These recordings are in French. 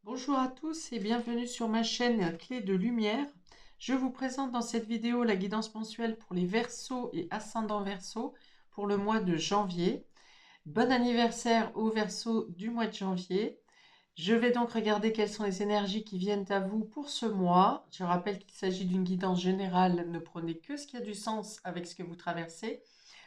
Bonjour à tous et bienvenue sur ma chaîne Clé de Lumière. Je vous présente dans cette vidéo la guidance mensuelle pour les Verseaux et ascendants Verseaux pour le mois de janvier. Bon anniversaire aux Verseaux du mois de janvier. Je vais donc regarder quelles sont les énergies qui viennent à vous pour ce mois. Je rappelle qu'il s'agit d'une guidance générale. Ne prenez que ce qui a du sens avec ce que vous traversez.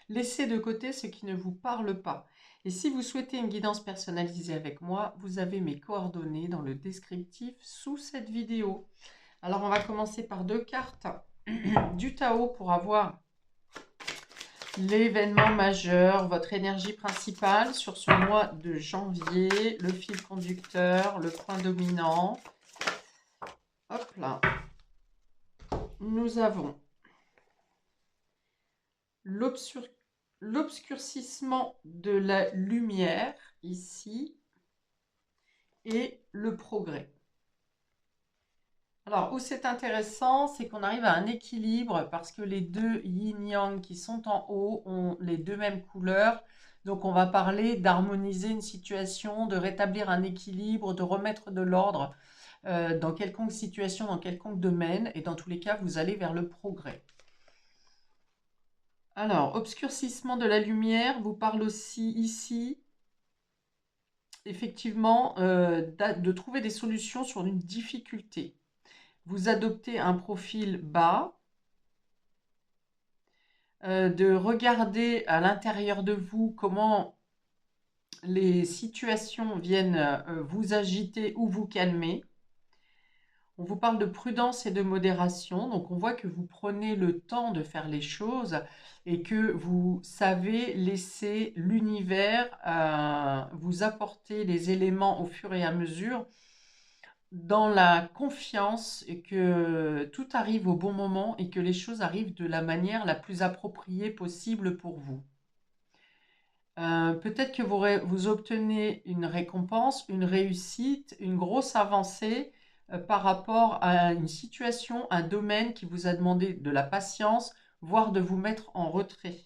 Laissez de côté ce qui ne vous parle pas. Et si vous souhaitez une guidance personnalisée avec moi, vous avez mes coordonnées dans le descriptif sous cette vidéo. Alors on va commencer par deux cartes du Tao pour avoir l'événement majeur, votre énergie principale sur ce mois de janvier, le fil conducteur, le point dominant. Hop là. Nous avons l'obscurcissement de la lumière ici et le progrès. Alors, où c'est intéressant, c'est qu'on arrive à un équilibre parce que les deux yin-yang qui sont en haut ont les deux mêmes couleurs. Donc, on va parler d'harmoniser une situation, de rétablir un équilibre, de remettre de l'ordre dans quelconque situation, dans quelconque domaine. Et dans tous les cas, vous allez vers le progrès. Alors, obscurcissement de la lumière vous parle aussi ici, effectivement, de trouver des solutions sur une difficulté. Vous adoptez un profil bas, de regarder à l'intérieur de vous comment les situations viennent vous agiter ou vous calmer. On vous parle de prudence et de modération, donc on voit que vous prenez le temps de faire les choses et que vous savez laisser l'univers vous apporter les éléments au fur et à mesure dans la confiance et que tout arrive au bon moment et que les choses arrivent de la manière la plus appropriée possible pour vous. Peut-être que vous obtenez une récompense, une réussite, une grosse avancée par rapport à une situation, un domaine qui vous a demandé de la patience, voire de vous mettre en retrait.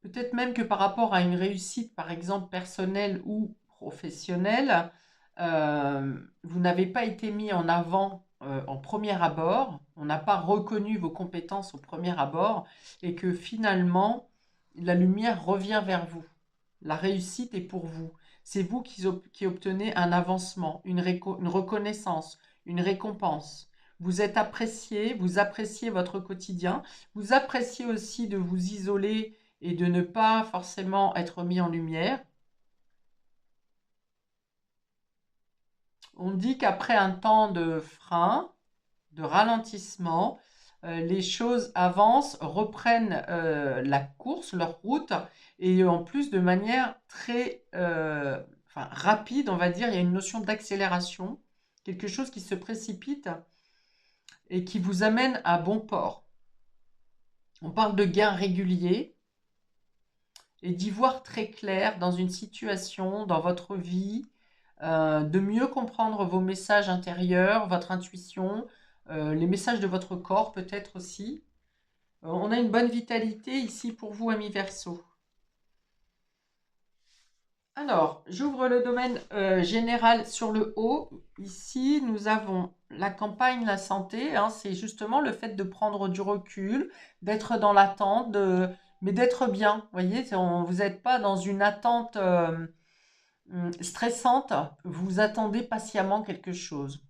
Peut-être même que par rapport à une réussite, par exemple personnelle ou professionnelle, vous n'avez pas été mis en avant en premier abord, on n'a pas reconnu vos compétences au premier abord, et que finalement, la lumière revient vers vous. La réussite est pour vous. C'est vous qui obtenez un avancement, une reconnaissance, une récompense. Vous êtes apprécié, vous appréciez votre quotidien, vous appréciez aussi de vous isoler et de ne pas forcément être mis en lumière. On dit qu'après un temps de frein, de ralentissement, les choses avancent, reprennent la course, leur route, et en plus de manière très rapide, on va dire, il y a une notion d'accélération, quelque chose qui se précipite et qui vous amène à bon port. On parle de gains réguliers et d'y voir très clair dans une situation, dans votre vie, de mieux comprendre vos messages intérieurs, votre intuition, les messages de votre corps peut-être aussi. On a une bonne vitalité ici pour vous, amis Verseau. Alors, j'ouvre le domaine général sur le haut. Ici, nous avons la campagne, la santé. Hein, c'est justement le fait de prendre du recul, d'être dans l'attente, mais d'être bien. Vous voyez, vous n'êtes pas dans une attente stressante. Vous attendez patiemment quelque chose.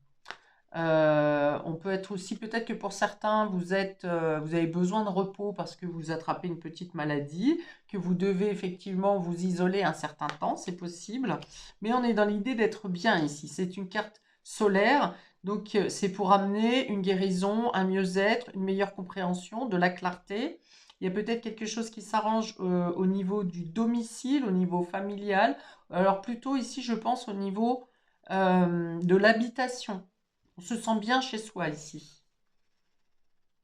On peut être aussi, peut-être que pour certains, vous avez besoin de repos parce que vous attrapez une petite maladie, que vous devez effectivement vous isoler un certain temps, c'est possible. Mais on est dans l'idée d'être bien ici. C'est une carte solaire, donc c'est pour amener une guérison, un mieux-être, une meilleure compréhension, de la clarté. Il y a peut-être quelque chose qui s'arrange au niveau du domicile, au niveau familial. Alors plutôt ici, je pense au niveau de l'habitation. On se sent bien chez soi ici.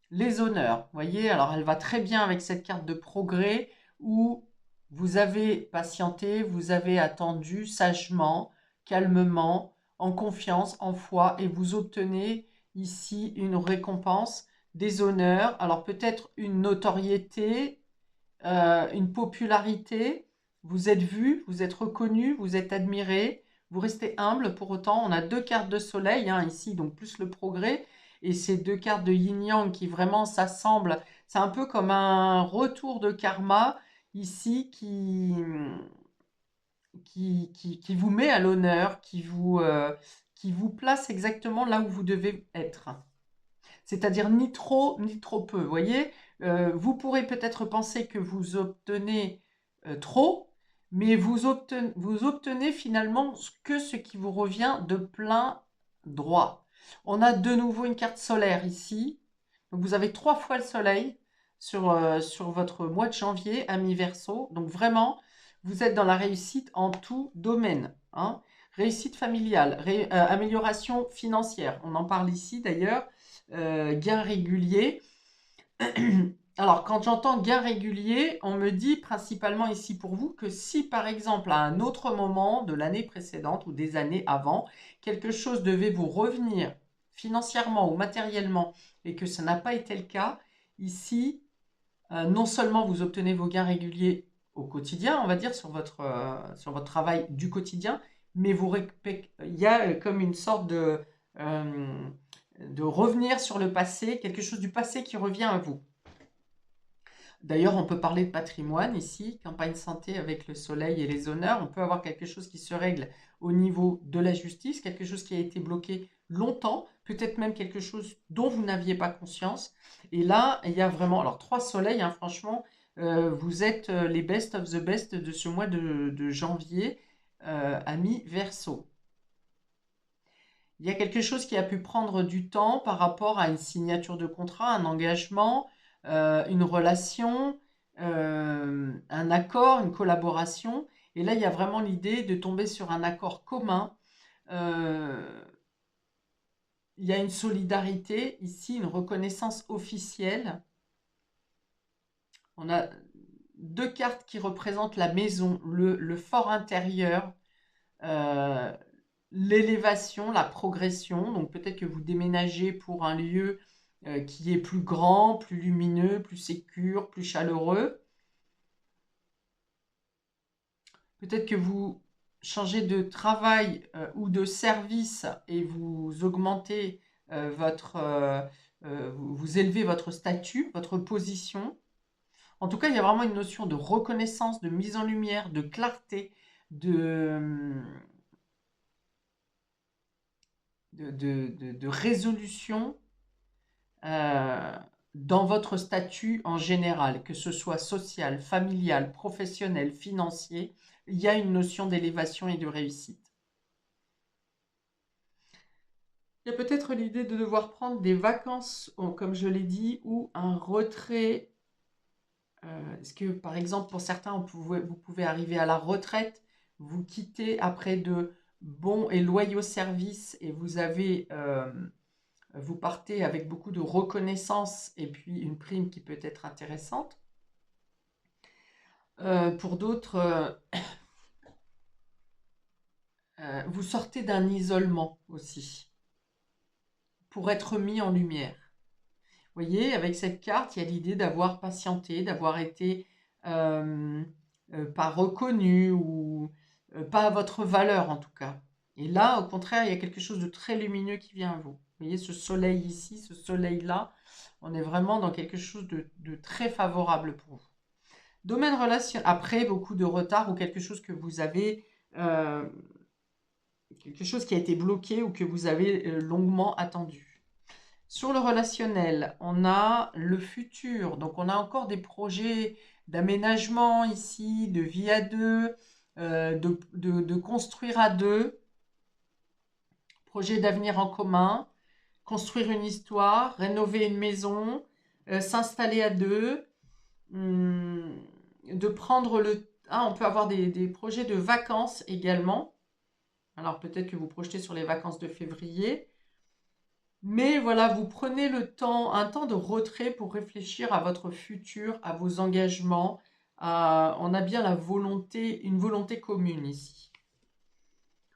Les honneurs, vous voyez, alors elle va très bien avec cette carte de progrès où vous avez patienté, vous avez attendu sagement, calmement, en confiance, en foi, et vous obtenez ici une récompense, des honneurs, alors peut-être une notoriété, une popularité, vous êtes vu, vous êtes reconnu, vous êtes admiré, vous restez humble. Pour autant, on a deux cartes de soleil hein, ici, donc plus le progrès, et ces deux cartes de yin-yang qui vraiment s'assemblent. C'est un peu comme un retour de karma ici qui vous met à l'honneur, qui vous place exactement là où vous devez être. C'est-à-dire ni trop ni trop peu. Vous voyez, vous pourrez peut-être penser que vous obtenez trop, mais vous obtenez finalement que ce qui vous revient de plein droit. On a de nouveau une carte solaire ici. Donc vous avez 3 fois le soleil sur votre mois de janvier, ami Verseau. Donc vraiment, vous êtes dans la réussite en tout domaine. Hein. Réussite familiale, amélioration financière. On en parle ici d'ailleurs. Gain régulier. Alors, quand j'entends gain régulier, on me dit principalement ici pour vous que si par exemple à un autre moment de l'année précédente ou des années avant, quelque chose devait vous revenir financièrement ou matériellement et que ça n'a pas été le cas, ici, non seulement vous obtenez vos gains réguliers au quotidien, on va dire, sur votre travail du quotidien, mais il y a comme une sorte de revenir sur le passé, quelque chose du passé qui revient à vous. D'ailleurs, on peut parler de patrimoine ici, campagne santé avec le soleil et les honneurs. On peut avoir quelque chose qui se règle au niveau de la justice, quelque chose qui a été bloqué longtemps, peut-être même quelque chose dont vous n'aviez pas conscience. Et là, il y a vraiment, alors 3 soleils, hein, franchement, vous êtes les best of the best de ce mois de janvier, amis Verseau. Il y a quelque chose qui a pu prendre du temps par rapport à une signature de contrat, un engagement, une relation, un accord, une collaboration. Et là, il y a vraiment l'idée de tomber sur un accord commun. Euh, il y a une solidarité ici, une reconnaissance officielle. On a 2 cartes qui représentent la maison, le fort intérieur, euh, l'élévation, la progression. Donc peut-être que vous déménagez pour un lieu qui est plus grand, plus lumineux, plus sécure, plus chaleureux. Peut-être que vous changez de travail ou de service et vous augmentez vous élevez votre statut, votre position. En tout cas, il y a vraiment une notion de reconnaissance, de mise en lumière, de clarté, de, de résolution euh, dans votre statut en général, que ce soit social, familial, professionnel, financier, il y a une notion d'élévation et de réussite. Il y a peut-être l'idée de devoir prendre des vacances, comme je l'ai dit, ou un retrait. Est-ce que, par exemple, pour certains, vous pouvez arriver à la retraite, vous quittez après de bons et loyaux services et vous partez avec beaucoup de reconnaissance et puis une prime qui peut être intéressante. Pour d'autres, vous sortez d'un isolement aussi pour être mis en lumière. Vous voyez, avec cette carte, il y a l'idée d'avoir patienté, d'avoir été euh, pas reconnu ou pas à votre valeur en tout cas. Et là, au contraire, il y a quelque chose de très lumineux qui vient à vous. Vous voyez, ce soleil ici, ce soleil-là, on est vraiment dans quelque chose de très favorable pour vous. Domaine relation, après beaucoup de retard ou quelque chose que vous avez, quelque chose qui a été bloqué ou que vous avez longuement attendu. Sur le relationnel, on a le futur, donc on a encore des projets d'aménagement ici, de vie à deux, de construire à deux, projet d'avenir en commun, construire une histoire, rénover une maison, s'installer à deux, hum, de prendre le... Ah, on peut avoir des projets de vacances également. Alors peut-être que vous projetez sur les vacances de février. Mais voilà, vous prenez le temps, un temps de retrait pour réfléchir à votre futur, à vos engagements. On a bien une volonté commune ici.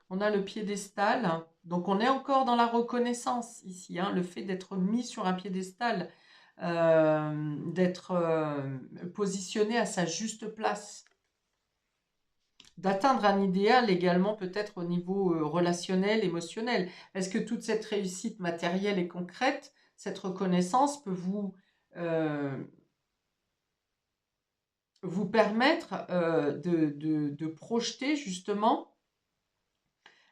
On a le piédestal, donc on est encore dans la reconnaissance ici, hein, le fait d'être mis sur un piédestal, d'être positionné à sa juste place. d'atteindre un idéal également peut-être au niveau relationnel, émotionnel. Est-ce que toute cette réussite matérielle et concrète, cette reconnaissance peut vous permettre de projeter justement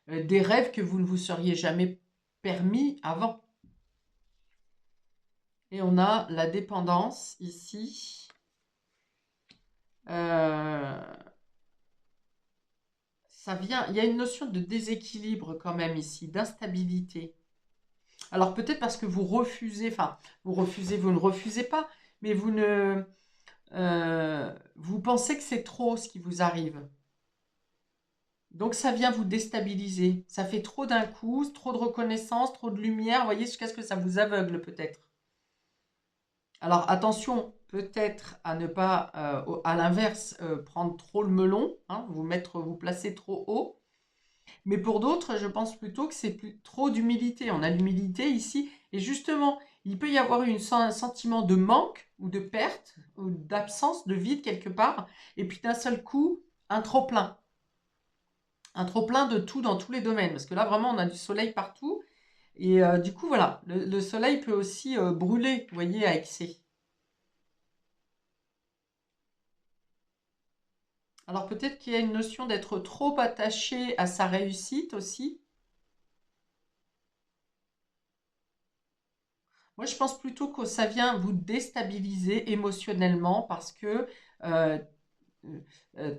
des rêves que vous ne vous seriez jamais permis avant? Et on a la dépendance ici. Ça vient, il y a une notion de déséquilibre quand même ici, d'instabilité. Alors peut-être parce que vous refusez, enfin, vous ne refusez pas, mais vous pensez que c'est trop ce qui vous arrive. Donc ça vient vous déstabiliser. Ça fait trop d'un coup, trop de reconnaissance, trop de lumière, vous voyez, jusqu'à ce que ça vous aveugle peut-être. Alors attention, peut-être à ne pas, à l'inverse, prendre trop le melon, hein, vous placer trop haut. Mais pour d'autres, je pense plutôt que c'est trop d'humilité. On a l'humilité ici, et justement, il peut y avoir un sentiment de manque ou de perte ou d'absence, de vide quelque part, et puis d'un seul coup, un trop-plein. Un trop-plein de tout dans tous les domaines, parce que là, vraiment, on a du soleil partout, et du coup, voilà, le soleil peut aussi brûler, vous voyez, à excès. Alors peut-être qu'il y a une notion d'être trop attaché à sa réussite aussi. Moi, je pense plutôt que ça vient vous déstabiliser émotionnellement parce que euh,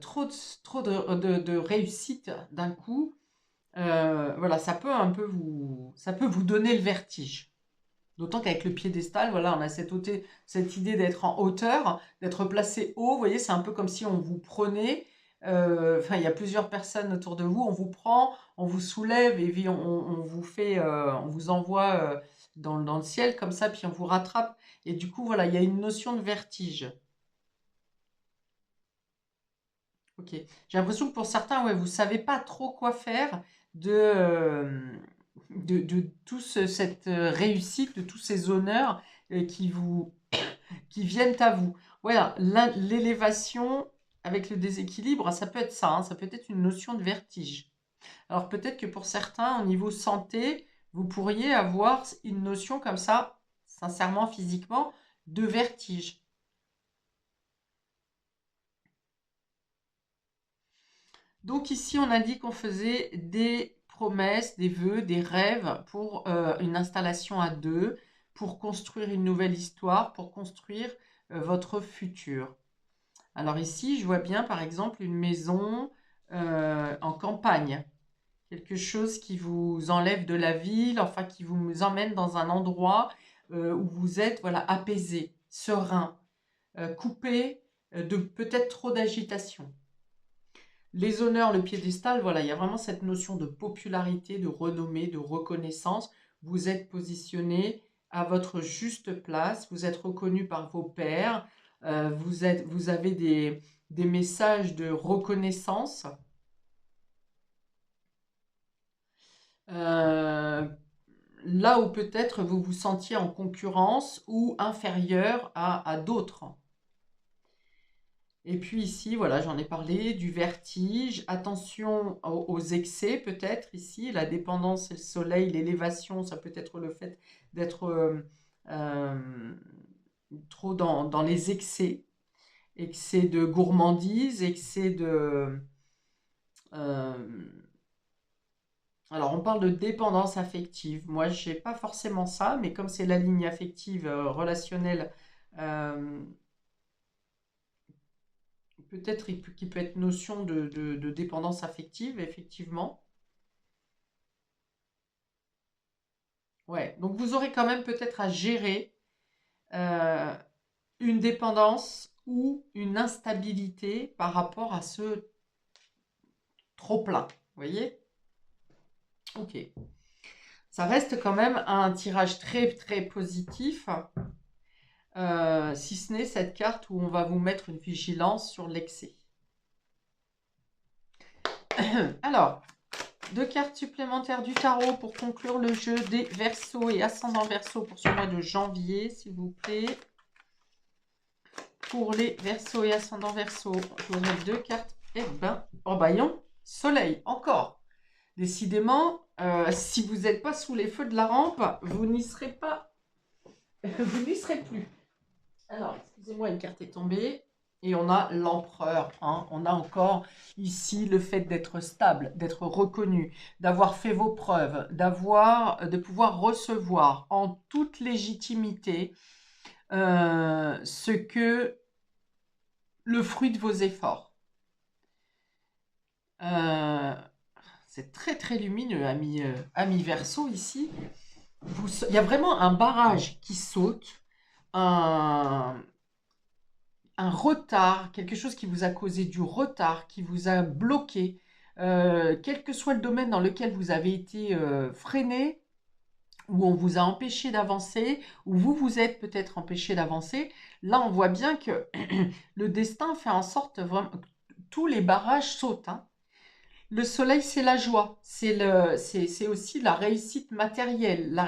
trop de réussite d'un coup, voilà, ça peut vous donner le vertige. D'autant qu'avec le piédestal, voilà, on a cette idée d'être en hauteur, d'être placé haut. Vous voyez, c'est un peu comme si on vous prenait. Enfin, il y a plusieurs personnes autour de vous. On vous prend, on vous soulève et puis on vous fait, on vous envoie dans le ciel comme ça, puis on vous rattrape. Et du coup, voilà, il y a une notion de vertige. Ok. J'ai l'impression que pour certains, ouais, vous savez pas trop quoi faire de cette réussite, de tous ces honneurs qui viennent à vous. Voilà, l'élévation avec le déséquilibre, ça peut être ça, hein, ça peut être une notion de vertige. Alors peut-être que pour certains, au niveau santé, vous pourriez avoir une notion comme ça, sincèrement, physiquement, de vertige. Donc ici, on a dit qu'on faisait des promesses, des vœux, des rêves pour une installation à deux, pour construire une nouvelle histoire, pour construire votre futur. Alors ici, je vois bien par exemple une maison en campagne, quelque chose qui vous enlève de la ville, enfin qui vous emmène dans un endroit où vous êtes voilà, apaisé, serein, coupé de peut-être trop d'agitation. Les honneurs, le piédestal, voilà, il y a vraiment cette notion de popularité, de renommée, de reconnaissance. Vous êtes positionné à votre juste place, vous êtes reconnu par vos pairs, vous avez des messages de reconnaissance. Euh, Là où peut-être vous vous sentiez en concurrence ou inférieur à d'autres. Et puis ici, voilà, j'en ai parlé, du vertige, attention aux excès peut-être ici, la dépendance et le soleil, l'élévation, ça peut être le fait d'être euh, trop dans les excès, excès de gourmandise, excès de... euh, alors on parle de dépendance affective, moi je n'ai pas forcément ça, mais comme c'est la ligne affective relationnelle, euh, peut-être qu'il peut être notion de dépendance affective, effectivement. Ouais, donc vous aurez quand même peut-être à gérer euh, une dépendance ou une instabilité par rapport à ce trop-plein. Vous voyez? Ok. Ça reste quand même un tirage très très positif, si ce n'est cette carte où on va vous mettre une vigilance sur l'excès. Alors, deux cartes supplémentaires du tarot pour conclure le jeu des Verseaux et ascendant Verseau pour ce mois de janvier, s'il vous plaît. Pour les Verseaux et ascendant Verseau, j'aurai deux cartes Eh ben, oh baillon, soleil, encore. Décidément, si vous n'êtes pas sous les feux de la rampe, vous n'y serez pas, vous n'y serez plus. Alors, excusez-moi, une carte est tombée. Et on a l'empereur, hein. On a encore ici le fait d'être stable, d'être reconnu, d'avoir fait vos preuves, de pouvoir recevoir en toute légitimité ce que le fruit de vos efforts. Euh, c'est très très lumineux, ami Verseau ici. Il y a vraiment un barrage qui saute, un, un retard, quelque chose qui vous a causé du retard, qui vous a bloqué, quel que soit le domaine dans lequel vous avez été freiné, où on vous a empêché d'avancer, où vous vous êtes peut-être empêché d'avancer. Là, on voit bien que le destin fait en sorte vraiment que tous les barrages sautent, hein. Le soleil, c'est la joie, c'est aussi la réussite matérielle,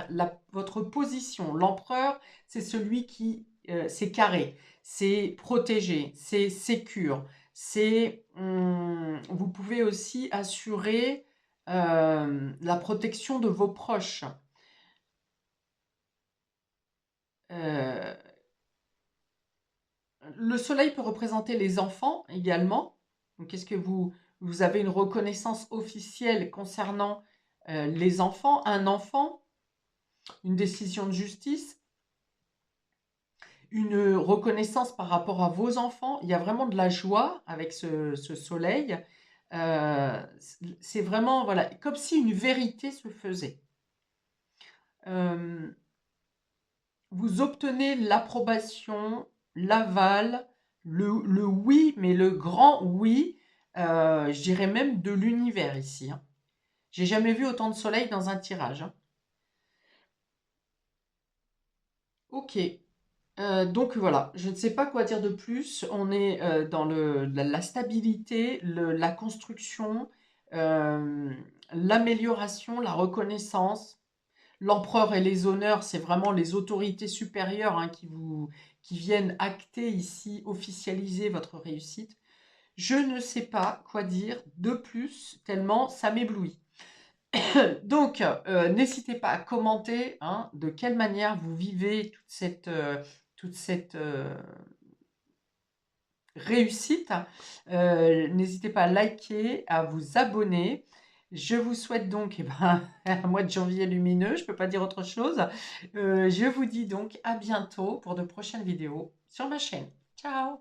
votre position. L'empereur, c'est celui qui, c'est carré, c'est protégé, c'est sécure, vous pouvez aussi assurer la protection de vos proches. Euh, le soleil peut représenter les enfants également. Donc, est-ce que vous avez une reconnaissance officielle concernant les enfants, un enfant, une décision de justice, une reconnaissance par rapport à vos enfants? Il y a vraiment de la joie avec ce soleil. C'est vraiment, voilà, comme si une vérité se faisait. Euh, vous obtenez l'approbation, l'aval, le oui, mais le grand oui, je dirais même de l'univers ici, hein. J'ai jamais vu autant de soleil dans un tirage, hein. Ok. Donc voilà, je ne sais pas quoi dire de plus. On est dans la stabilité, la construction, euh, l'amélioration, la reconnaissance. L'empereur et les honneurs, c'est vraiment les autorités supérieures, hein, qui viennent acter ici, officialiser votre réussite. Je ne sais pas quoi dire de plus, tellement ça m'éblouit. Donc, n'hésitez pas à commenter, hein, de quelle manière vous vivez toute cette réussite. N'hésitez pas à liker, à vous abonner. Je vous souhaite donc un mois de janvier lumineux, je ne peux pas dire autre chose. Je vous dis donc à bientôt pour de prochaines vidéos sur ma chaîne. Ciao!